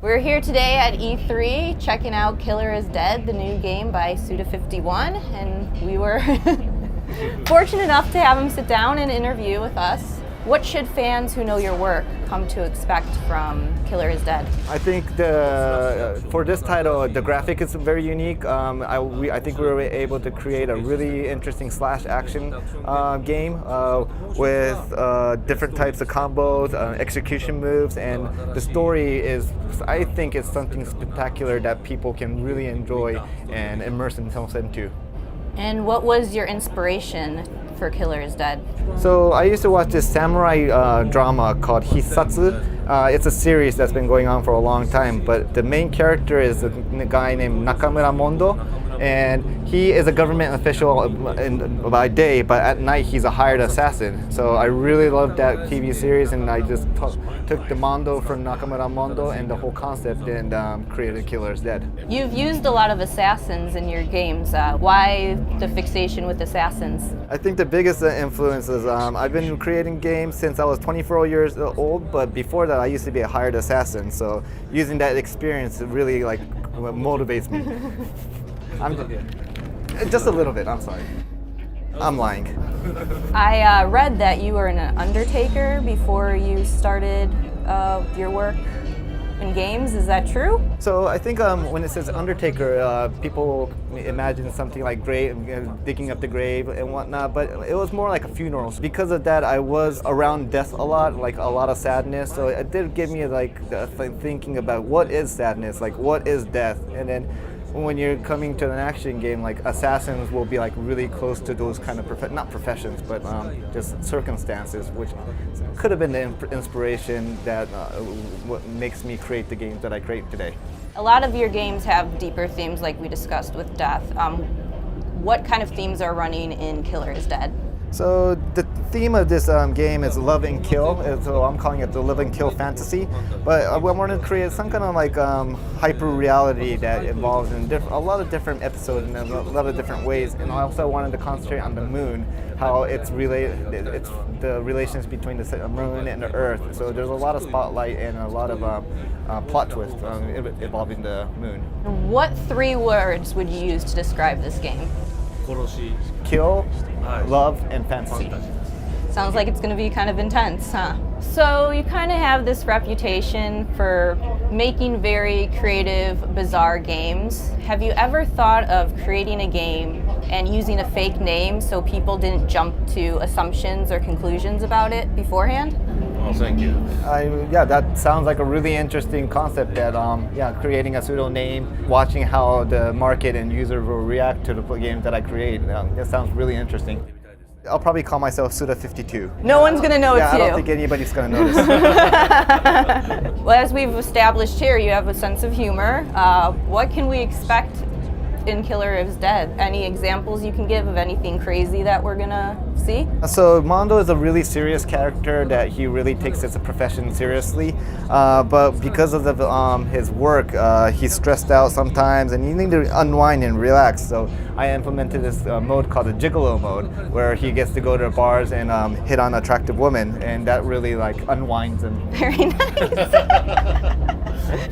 We're here today at E3 checking out Killer is Dead, the new game by Suda 51, and we were fortunate enough to have him sit down and interview with us. What should fans who know your work come to expect from Killer is Dead? I think for this title, the graphic is very unique. I think we were able to create a really interesting slash action game with different types of combos, execution moves, and the story is, I think, is something spectacular that people can really enjoy and immerse themselves into. And what was your inspiration for Killer is Dead? So I used to watch this samurai drama called Hissatsu. It's a series that's been going on for a long time, but the main character is a guy named Nakamura Mondo, and he is a government official by day, but at night he's a hired assassin. So I really loved that TV series, and I just took the Mondo from Nakamura Mondo and the whole concept and created Killer is Dead. You've used a lot of assassins in your games. Why the fixation with assassins? I think the biggest influence is I've been creating games since I was 24 years old, but before that I used to be a hired assassin, so using that experience really motivates me. Just a little bit, I'm sorry. I'm lying. I read that you were an undertaker before you started your work in games. Is that true? So I think when it says undertaker, people imagine something like grave, digging up the grave and whatnot, but it was more like a funeral. Because of that, I was around death a lot, like a lot of sadness, so it did give me thinking about what is sadness, like what is death, and then when you're coming to an action game, like assassins will be like really close to those kind of not professions, but just circumstances, which could have been the inspiration that what makes me create the games that I create today. A lot of your games have deeper themes, like we discussed with death. What kind of themes are running in Killer is Dead? So the theme of this game is love and kill, so I'm calling it the love and kill fantasy. But I wanted to create some kind of hyper reality that involves in a lot of different episodes in a lot of different ways. And I also wanted to concentrate on the moon, how it's the relations between the moon and the Earth. So there's a lot of spotlight and a lot of plot twists involving the moon. What 3 words would you use to describe this game? Kill, love, and fantasy. Sounds like it's going to be kind of intense, huh? So you kind of have this reputation for making very creative, bizarre games. Have you ever thought of creating a game and using a fake name so people didn't jump to assumptions or conclusions about it beforehand? Oh, thank you. Yeah, that sounds like a really interesting concept that, creating a pseudo name, watching how the market and user will react to the games that I create. That sounds really interesting. I'll probably call myself Suda 52. No one's going to know it's you. I don't think anybody's going to notice. Well, as we've established here, you have a sense of humor. What can we expect in Killer is Dead? Any examples you can give of anything crazy that we're gonna see? So Mondo is a really serious character that he really takes as a profession seriously, but because of his work, he's stressed out sometimes and you need to unwind and relax. So I implemented this mode called the Gigolo mode, where he gets to go to bars and hit on attractive women, and that really unwinds him. Very nice.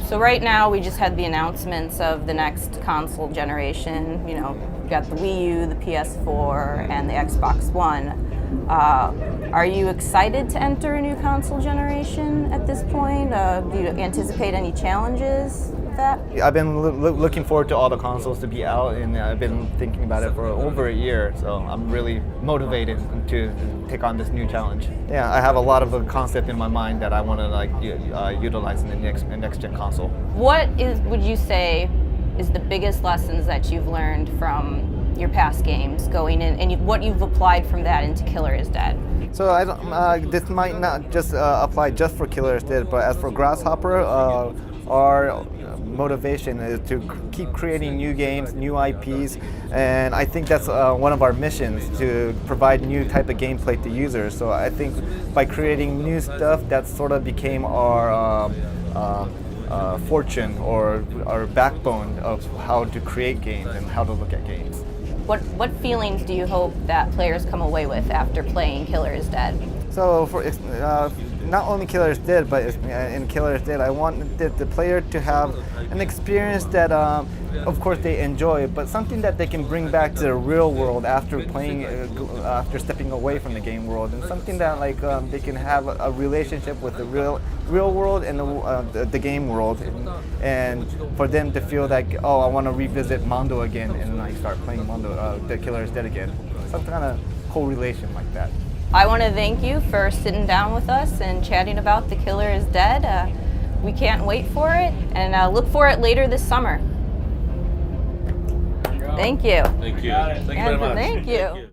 So right now we just had the announcements of the next console generation. You know, we got the Wii U, the PS4, and the Xbox One. Are you excited to enter a new console generation at this point? Do you anticipate any challenges with that? I've been looking forward to all the consoles to be out, and I've been thinking about it for over a year, so I'm really motivated to take on this new challenge. Yeah, I have a lot of a concept in my mind that I want to utilize in the next gen console. What would you say is the biggest lessons that you've learned from your past games going in, and what you've applied from that into Killer is Dead? So this might not just apply just for Killer is Dead, but as for Grasshopper, our motivation is to keep creating new games, new IPs, and I think that's one of our missions, to provide new type of gameplay to users. So I think by creating new stuff, that sort of became our fortune or our backbone of how to create games and how to look at games. What feelings do you hope that players come away with after playing Killer is Dead? So not only Killer is Dead, but in Killer is Dead, I want the player to have an experience that, of course, they enjoy, but something that they can bring back to the real world after playing, after stepping away from the game world, and something that like they can have a relationship with the real world and the game world, and for them to feel like, oh, I want to revisit Mondo again and like start playing Mondo, the Killer is Dead again, some kind of correlation like that. I want to thank you for sitting down with us and chatting about The Killer is Dead. We can't wait for it, and look for it later this summer. Thank you. Thank you. Thank you very much. Thank you.